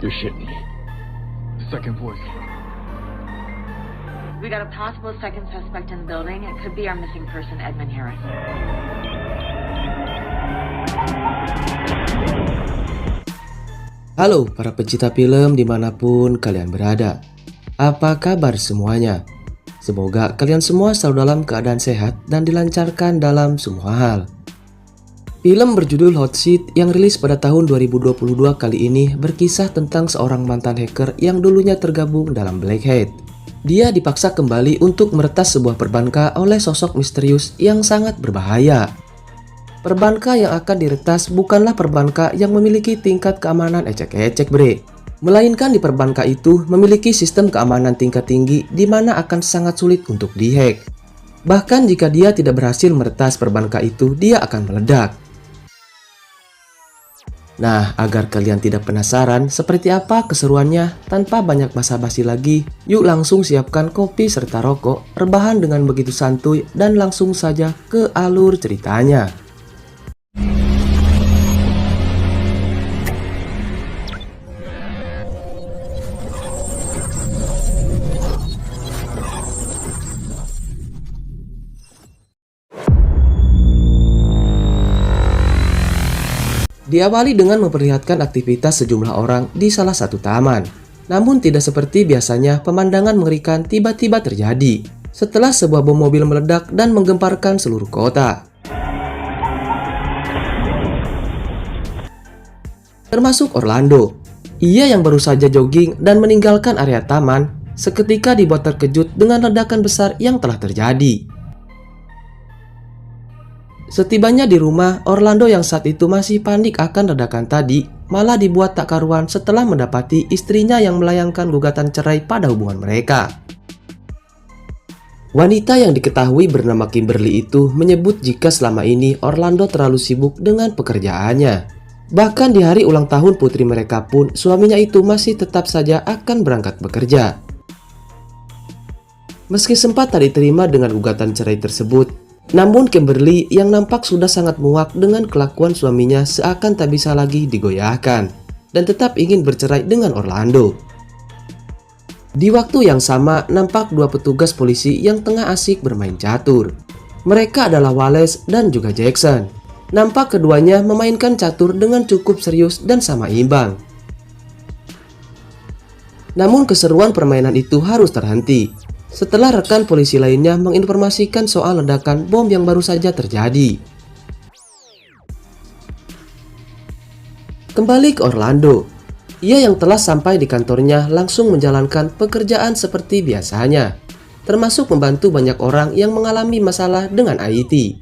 They're shitting me. The second voice. We got a possible second suspect in the building. It could be our missing person, Edmund Harris. Halo para pecinta film dimanapun kalian berada. Apa kabar semuanya? Semoga kalian semua selalu dalam keadaan sehat dan dilancarkan dalam semua hal. Film berjudul Hot Seat yang rilis pada tahun 2022 kali ini berkisah tentang seorang mantan hacker yang dulunya tergabung dalam Black Hat. Dia dipaksa kembali untuk meretas sebuah perbanka oleh sosok misterius yang sangat berbahaya. Perbanka yang akan diretas bukanlah perbanka yang memiliki tingkat keamanan ecek-ecek bre, melainkan di perbanka itu memiliki sistem keamanan tingkat tinggi di mana akan sangat sulit untuk dihack. Bahkan jika dia tidak berhasil meretas perbanka itu, dia akan meledak. Nah, agar kalian tidak penasaran seperti apa keseruannya, tanpa banyak basa-basi lagi, yuk langsung siapkan kopi serta rokok, rebahan dengan begitu santuy, dan langsung saja ke alur ceritanya. Diawali dengan memperlihatkan aktivitas sejumlah orang di salah satu taman. Namun tidak seperti biasanya, pemandangan mengerikan tiba-tiba terjadi setelah sebuah bom mobil meledak dan menggemparkan seluruh kota. Termasuk Orlando. Ia yang baru saja jogging dan meninggalkan area taman, seketika dibuat terkejut dengan ledakan besar yang telah terjadi. Setibanya di rumah, Orlando yang saat itu masih panik akan ledakan tadi, malah dibuat tak karuan setelah mendapati istrinya yang melayangkan gugatan cerai pada hubungan mereka. Wanita yang diketahui bernama Kimberly itu menyebut jika selama ini Orlando terlalu sibuk dengan pekerjaannya. Bahkan di hari ulang tahun putri mereka pun, suaminya itu masih tetap saja akan berangkat bekerja. Meski sempat tak diterima dengan gugatan cerai tersebut, namun Kimberly yang nampak sudah sangat muak dengan kelakuan suaminya seakan tak bisa lagi digoyahkan dan tetap ingin bercerai dengan Orlando. Di waktu yang sama, nampak dua petugas polisi yang tengah asik bermain catur. Mereka adalah Wallace dan juga Jackson. Nampak keduanya memainkan catur dengan cukup serius dan sama imbang. Namun keseruan permainan itu harus terhenti setelah rekan polisi lainnya menginformasikan soal ledakan bom yang baru saja terjadi. Kembali ke Orlando, ia yang telah sampai di kantornya langsung menjalankan pekerjaan seperti biasanya, termasuk membantu banyak orang yang mengalami masalah dengan IT.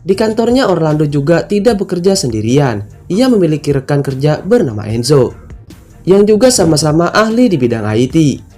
Di kantornya Orlando juga tidak bekerja sendirian, ia memiliki rekan kerja bernama Enzo, yang juga sama-sama ahli di bidang IT.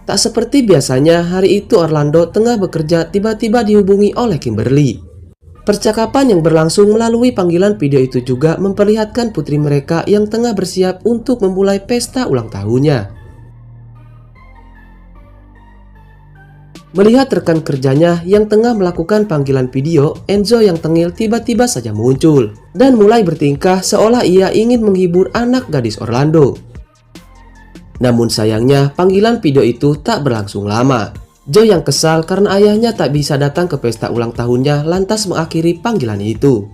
Tak seperti biasanya, hari itu Orlando tengah bekerja tiba-tiba dihubungi oleh Kimberly. Percakapan yang berlangsung melalui panggilan video itu juga memperlihatkan putri mereka yang tengah bersiap untuk memulai pesta ulang tahunnya. Melihat rekan kerjanya yang tengah melakukan panggilan video, Enzo yang tengil tiba-tiba saja muncul dan mulai bertingkah seolah ia ingin menghibur anak gadis Orlando. Namun sayangnya panggilan video itu tak berlangsung lama. Joe yang kesal karena ayahnya tak bisa datang ke pesta ulang tahunnya lantas mengakhiri panggilan itu.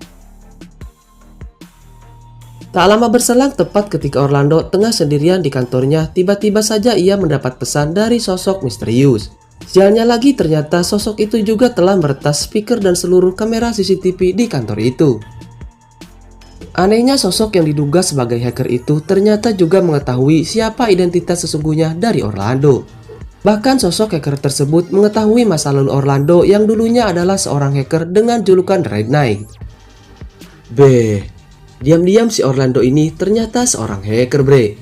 Tak lama berselang, tepat ketika Orlando tengah sendirian di kantornya, tiba-tiba saja ia mendapat pesan dari sosok misterius. Sialnya lagi, ternyata sosok itu juga telah meretas speaker dan seluruh kamera CCTV di kantor itu. Anehnya, sosok yang diduga sebagai hacker itu ternyata juga mengetahui siapa identitas sesungguhnya dari Orlando. Bahkan sosok hacker tersebut mengetahui masa lalu Orlando yang dulunya adalah seorang hacker dengan julukan Red Knight. Diam-diam si Orlando ini ternyata seorang hacker bre.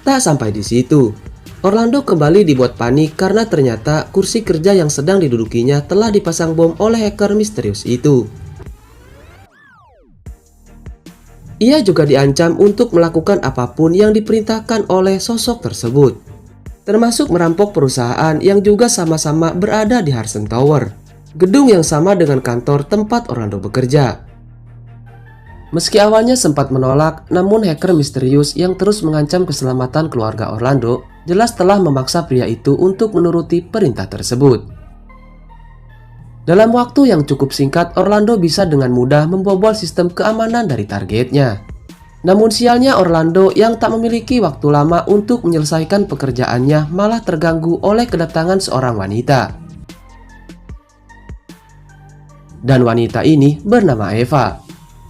Tak sampai di situ, Orlando kembali dibuat panik karena ternyata kursi kerja yang sedang didudukinya telah dipasang bom oleh hacker misterius itu. Ia juga diancam untuk melakukan apapun yang diperintahkan oleh sosok tersebut, termasuk merampok perusahaan yang juga sama-sama berada di Hudson Tower, gedung yang sama dengan kantor tempat Orlando bekerja. Meski awalnya sempat menolak, namun hacker misterius yang terus mengancam keselamatan keluarga Orlando jelas telah memaksa pria itu untuk menuruti perintah tersebut. Dalam waktu yang cukup singkat, Orlando bisa dengan mudah membobol sistem keamanan dari targetnya. Namun sialnya Orlando yang tak memiliki waktu lama untuk menyelesaikan pekerjaannya malah terganggu oleh kedatangan seorang wanita. Dan wanita ini bernama Eva.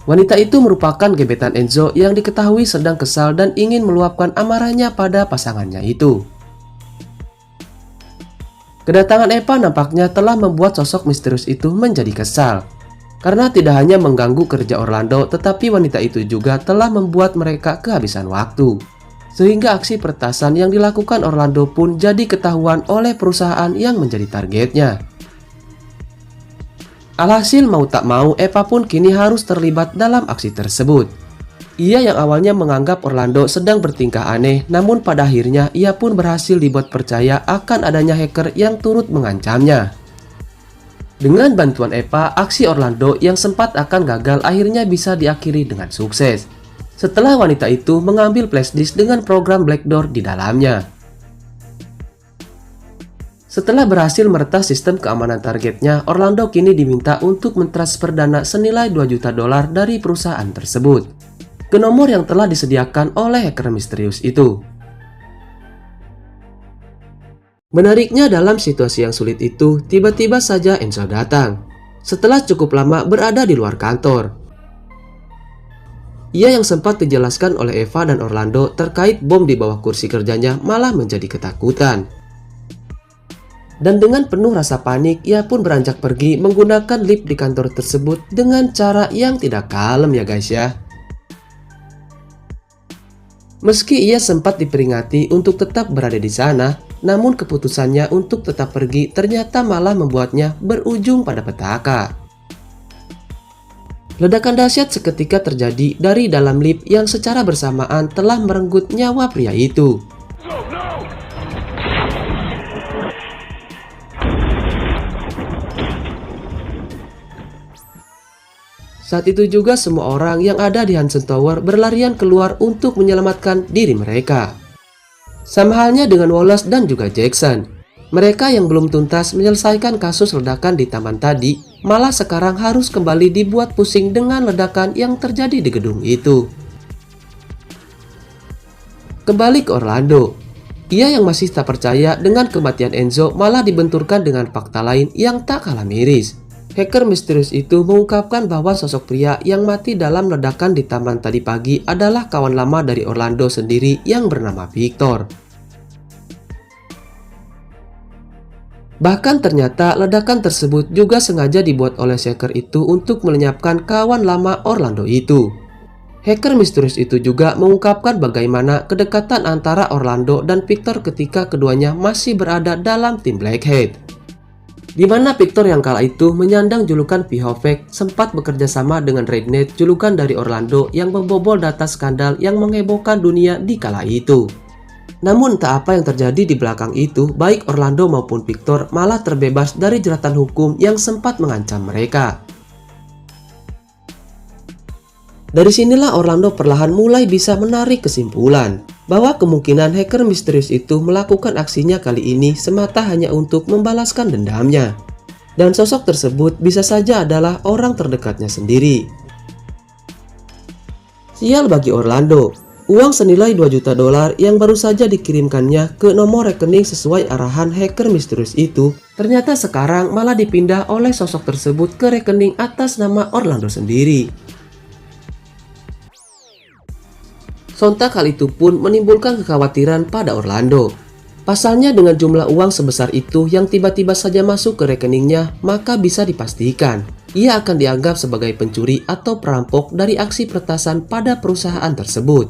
Wanita itu merupakan gebetan Enzo yang diketahui sedang kesal dan ingin meluapkan amarahnya pada pasangannya itu. Kedatangan Eva nampaknya telah membuat sosok misterius itu menjadi kesal. Karena tidak hanya mengganggu kerja Orlando, tetapi wanita itu juga telah membuat mereka kehabisan waktu. Sehingga aksi peretasan yang dilakukan Orlando pun jadi ketahuan oleh perusahaan yang menjadi targetnya. Alhasil mau tak mau, Eva pun kini harus terlibat dalam aksi tersebut. Ia yang awalnya menganggap Orlando sedang bertingkah aneh, namun pada akhirnya ia pun berhasil dibuat percaya akan adanya hacker yang turut mengancamnya. Dengan bantuan Eva, aksi Orlando yang sempat akan gagal akhirnya bisa diakhiri dengan sukses. Setelah wanita itu mengambil flashdisk dengan program Black Door di dalamnya. Setelah berhasil meretas sistem keamanan targetnya, Orlando kini diminta untuk mentransfer dana senilai $2 juta dari perusahaan tersebut ke nomor yang telah disediakan oleh hacker misterius itu. Menariknya, dalam situasi yang sulit itu, tiba-tiba saja Enzo datang. Setelah cukup lama berada di luar kantor. Ia yang sempat dijelaskan oleh Eva dan Orlando terkait bom di bawah kursi kerjanya malah menjadi ketakutan. Dan dengan penuh rasa panik, ia pun beranjak pergi menggunakan lift di kantor tersebut dengan cara yang tidak kalem ya guys ya. Meski ia sempat diperingati untuk tetap berada di sana, namun keputusannya untuk tetap pergi ternyata malah membuatnya berujung pada petaka. Ledakan dahsyat seketika terjadi dari dalam lift yang secara bersamaan telah merenggut nyawa pria itu. Saat itu juga semua orang yang ada di Hansen Tower berlarian keluar untuk menyelamatkan diri mereka. Sama halnya dengan Wallace dan juga Jackson. Mereka yang belum tuntas menyelesaikan kasus ledakan di taman tadi, malah sekarang harus kembali dibuat pusing dengan ledakan yang terjadi di gedung itu. Kembali ke Orlando. Ia yang masih tak percaya dengan kematian Enzo malah dibenturkan dengan fakta lain yang tak kalah miris. Hacker misterius itu mengungkapkan bahwa sosok pria yang mati dalam ledakan di taman tadi pagi adalah kawan lama dari Orlando sendiri yang bernama Victor. Bahkan ternyata ledakan tersebut juga sengaja dibuat oleh hacker itu untuk melenyapkan kawan lama Orlando itu. Hacker misterius itu juga mengungkapkan bagaimana kedekatan antara Orlando dan Victor ketika keduanya masih berada dalam tim Blackhead. Di mana Victor yang kala itu menyandang julukan P-Hovek sempat bekerja sama dengan Rednet, julukan dari Orlando yang membobol data skandal yang menghebohkan dunia di kala itu. Namun tak apa yang terjadi di belakang itu, baik Orlando maupun Victor malah terbebas dari jeratan hukum yang sempat mengancam mereka. Dari sinilah Orlando perlahan mulai bisa menarik kesimpulan bahwa kemungkinan hacker misterius itu melakukan aksinya kali ini semata hanya untuk membalaskan dendamnya. Dan sosok tersebut bisa saja adalah orang terdekatnya sendiri. Sial bagi Orlando, uang senilai $2 juta yang baru saja dikirimkannya ke nomor rekening sesuai arahan hacker misterius itu, ternyata sekarang malah dipindah oleh sosok tersebut ke rekening atas nama Orlando sendiri. Sontak hal itu pun menimbulkan kekhawatiran pada Orlando. Pasalnya dengan jumlah uang sebesar itu yang tiba-tiba saja masuk ke rekeningnya, maka bisa dipastikan ia akan dianggap sebagai pencuri atau perampok dari aksi peretasan pada perusahaan tersebut.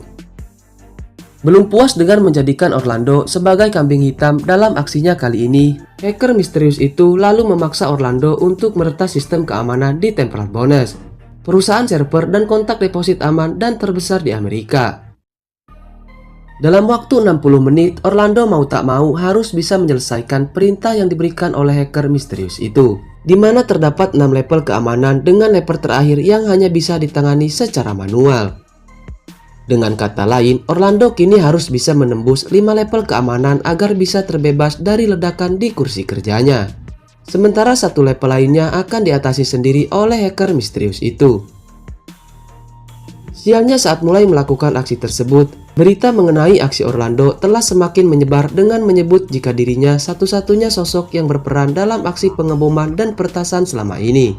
Belum puas dengan menjadikan Orlando sebagai kambing hitam dalam aksinya kali ini, hacker misterius itu lalu memaksa Orlando untuk meretas sistem keamanan di Temporal Bonus, perusahaan server dan kontak deposit aman dan terbesar di Amerika. Dalam waktu 60 menit, Orlando mau tak mau harus bisa menyelesaikan perintah yang diberikan oleh hacker misterius itu, di mana terdapat 6 level keamanan dengan level terakhir yang hanya bisa ditangani secara manual. Dengan kata lain, Orlando kini harus bisa menembus 5 level keamanan agar bisa terbebas dari ledakan di kursi kerjanya. Sementara 1 level lainnya akan diatasi sendiri oleh hacker misterius itu. Sialnya saat mulai melakukan aksi tersebut, berita mengenai aksi Orlando telah semakin menyebar dengan menyebut jika dirinya satu-satunya sosok yang berperan dalam aksi pengeboman dan peretasan selama ini.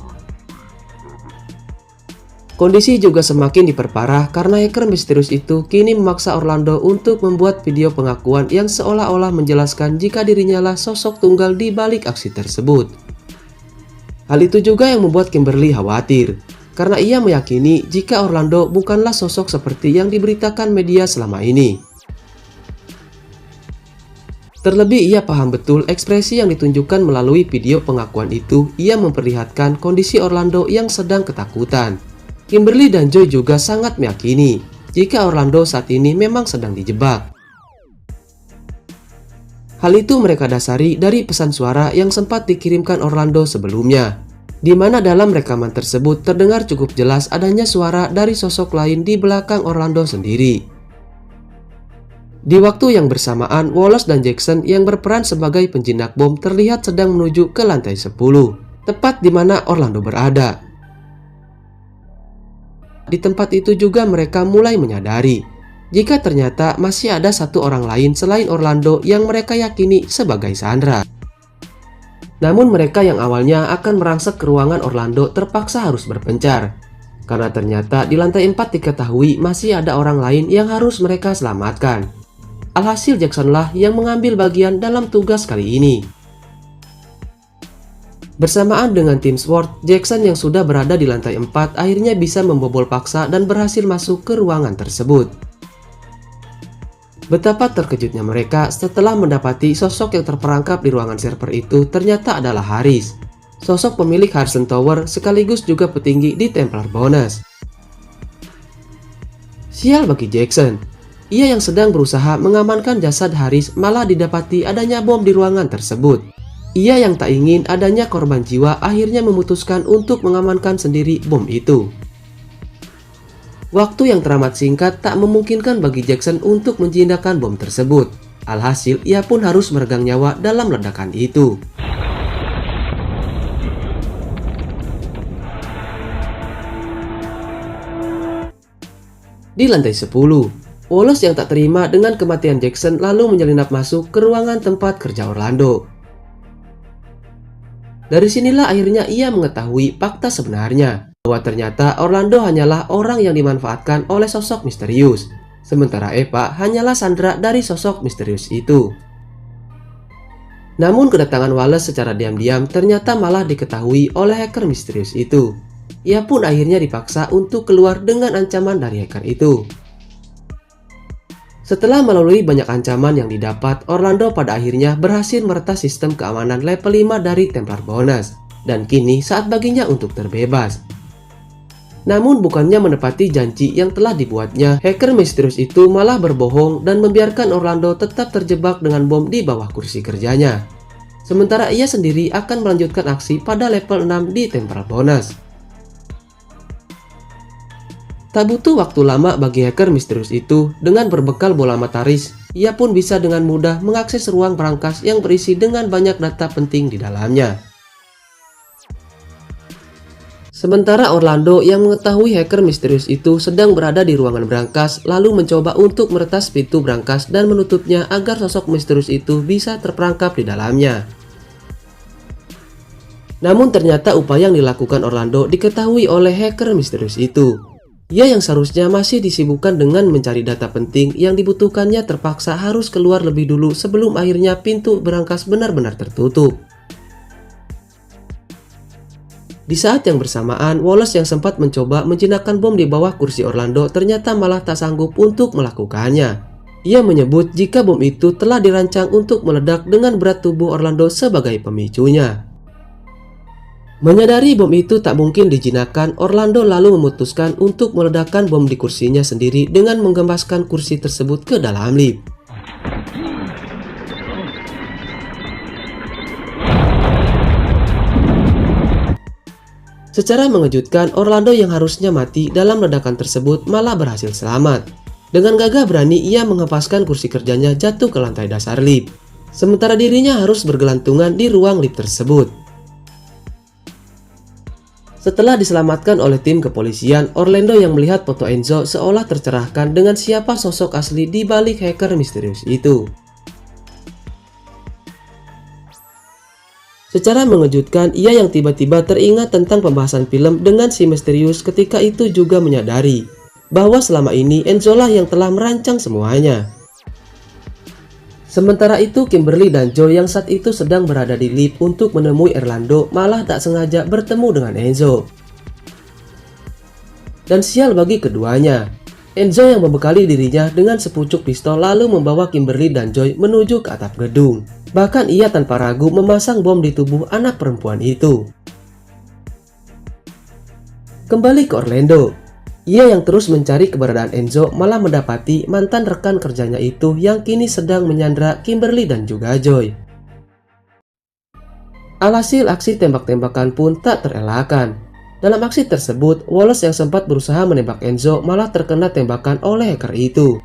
Kondisi juga semakin diperparah karena hacker misterius itu kini memaksa Orlando untuk membuat video pengakuan yang seolah-olah menjelaskan jika dirinya lah sosok tunggal di balik aksi tersebut. Hal itu juga yang membuat Kimberly khawatir, karena ia meyakini jika Orlando bukanlah sosok seperti yang diberitakan media selama ini. Terlebih ia paham betul ekspresi yang ditunjukkan melalui video pengakuan itu. Ia memperlihatkan kondisi Orlando yang sedang ketakutan. Kimberly dan Joy juga sangat meyakini jika Orlando saat ini memang sedang dijebak. Hal itu mereka dasari dari pesan suara yang sempat dikirimkan Orlando sebelumnya, di mana dalam rekaman tersebut terdengar cukup jelas adanya suara dari sosok lain di belakang Orlando sendiri. Di waktu yang bersamaan, Wallace dan Jackson yang berperan sebagai penjinak bom terlihat sedang menuju ke lantai 10, tepat di mana Orlando berada. Di tempat itu juga mereka mulai menyadari jika ternyata masih ada 1 orang lain selain Orlando yang mereka yakini sebagai Sandra. Namun mereka yang awalnya akan merangsek ke ruangan Orlando terpaksa harus berpencar, karena ternyata di lantai 4 diketahui masih ada orang lain yang harus mereka selamatkan. Alhasil Jacksonlah yang mengambil bagian dalam tugas kali ini. Bersamaan dengan tim SWORD, Jackson yang sudah berada di lantai 4 akhirnya bisa membobol paksa dan berhasil masuk ke ruangan tersebut. Betapa terkejutnya mereka setelah mendapati sosok yang terperangkap di ruangan server itu ternyata adalah Harris, sosok pemilik Hudson Tower sekaligus juga petinggi di Templar Bonus. Sial bagi Jackson, ia yang sedang berusaha mengamankan jasad Harris malah didapati adanya bom di ruangan tersebut. Ia yang tak ingin adanya korban jiwa akhirnya memutuskan untuk mengamankan sendiri bom itu. Waktu yang teramat singkat tak memungkinkan bagi Jackson untuk menjinakkan bom tersebut. Alhasil ia pun harus meregang nyawa dalam ledakan itu. Di lantai 10, Wallace yang tak terima dengan kematian Jackson lalu menyelinap masuk ke ruangan tempat kerja Orlando. Dari sinilah akhirnya ia mengetahui fakta sebenarnya, bahwa ternyata Orlando hanyalah orang yang dimanfaatkan oleh sosok misterius, sementara Eva hanyalah Sandra dari sosok misterius itu. Namun kedatangan Wallace secara diam-diam ternyata malah diketahui oleh hacker misterius itu. Ia pun akhirnya dipaksa untuk keluar dengan ancaman dari hacker itu. Setelah melalui banyak ancaman yang didapat, Orlando pada akhirnya berhasil meretas sistem keamanan level 5 dari Templar Bonus, dan kini saat baginya untuk terbebas. Namun bukannya menepati janji yang telah dibuatnya, hacker misterius itu malah berbohong dan membiarkan Orlando tetap terjebak dengan bom di bawah kursi kerjanya. Sementara ia sendiri akan melanjutkan aksi pada level 6 di Templar Bonus. Tak butuh waktu lama bagi hacker misterius itu, dengan berbekal bola mataris, ia pun bisa dengan mudah mengakses ruang berangkas yang berisi dengan banyak data penting di dalamnya. Sementara Orlando yang mengetahui hacker misterius itu sedang berada di ruangan berangkas, lalu mencoba untuk meretas pintu berangkas dan menutupnya agar sosok misterius itu bisa terperangkap di dalamnya. Namun ternyata upaya yang dilakukan Orlando diketahui oleh hacker misterius itu. Ia yang seharusnya masih disibukkan dengan mencari data penting yang dibutuhkannya terpaksa harus keluar lebih dulu sebelum akhirnya pintu berangkas benar-benar tertutup. Di saat yang bersamaan, Wallace yang sempat mencoba menjinakkan bom di bawah kursi Orlando ternyata malah tak sanggup untuk melakukannya. Ia menyebut jika bom itu telah dirancang untuk meledak dengan berat tubuh Orlando sebagai pemicunya. Menyadari bom itu tak mungkin dijinakkan, Orlando lalu memutuskan untuk meledakkan bom di kursinya sendiri dengan menggembaskan kursi tersebut ke dalam lift. Secara mengejutkan, Orlando yang harusnya mati dalam ledakan tersebut malah berhasil selamat. Dengan gagah berani ia menghempaskan kursi kerjanya jatuh ke lantai dasar lift. Sementara dirinya harus bergelantungan di ruang lift tersebut. Setelah diselamatkan oleh tim kepolisian, Orlando yang melihat foto Enzo seolah tercerahkan dengan siapa sosok asli di balik hacker misterius itu. Secara mengejutkan, ia yang tiba-tiba teringat tentang pembahasan film dengan si misterius ketika itu juga menyadari bahwa selama ini Enzo lah yang telah merancang semuanya. Sementara itu, Kimberly dan Joy yang saat itu sedang berada di lift untuk menemui Orlando malah tak sengaja bertemu dengan Enzo. Dan sial bagi keduanya, Enzo yang membekali dirinya dengan sepucuk pistol lalu membawa Kimberly dan Joy menuju ke atap gedung. Bahkan ia tanpa ragu memasang bom di tubuh anak perempuan itu. Kembali ke Orlando. Ia yang terus mencari keberadaan Enzo malah mendapati mantan rekan kerjanya itu yang kini sedang menyandra Kimberly dan juga Joy. Alhasil aksi tembak-tembakan pun tak terelakkan. Dalam aksi tersebut, Wallace yang sempat berusaha menembak Enzo malah terkena tembakan oleh hacker itu.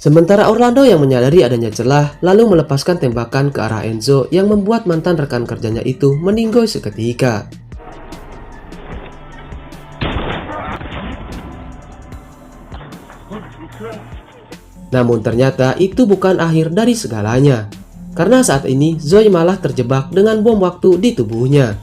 Sementara Orlando yang menyadari adanya celah lalu melepaskan tembakan ke arah Enzo yang membuat mantan rekan kerjanya itu meninggoy seketika. Namun ternyata itu bukan akhir dari segalanya, karena saat ini Zoe malah terjebak dengan bom waktu di tubuhnya.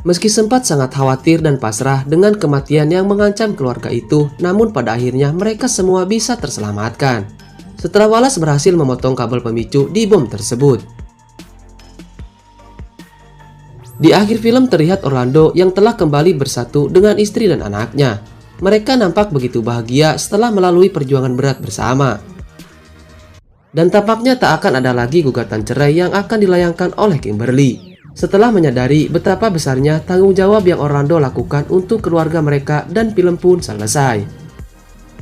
Meski sempat sangat khawatir dan pasrah dengan kematian yang mengancam keluarga itu, namun pada akhirnya mereka semua bisa terselamatkan setelah Wallace berhasil memotong kabel pemicu di bom tersebut. Di akhir film terlihat Orlando yang telah kembali bersatu dengan istri dan anaknya. Mereka nampak begitu bahagia setelah melalui perjuangan berat bersama. Dan tampaknya tak akan ada lagi gugatan cerai yang akan dilayangkan oleh Kimberly setelah menyadari betapa besarnya tanggung jawab yang Orlando lakukan untuk keluarga mereka dan film pun selesai.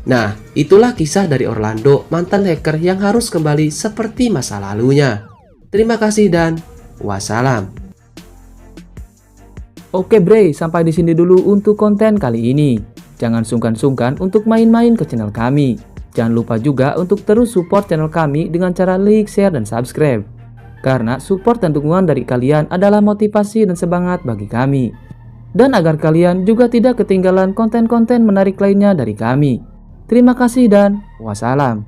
Nah, itulah kisah dari Orlando, mantan hacker yang harus kembali seperti masa lalunya. Terima kasih dan wassalam. Oke Bre, sampai di sini dulu untuk konten kali ini. Jangan sungkan-sungkan untuk main-main ke channel kami. Jangan lupa juga untuk terus support channel kami dengan cara like, share, dan subscribe. Karena support dan dukungan dari kalian adalah motivasi dan semangat bagi kami. Dan agar kalian juga tidak ketinggalan konten-konten menarik lainnya dari kami. Terima kasih dan wassalam.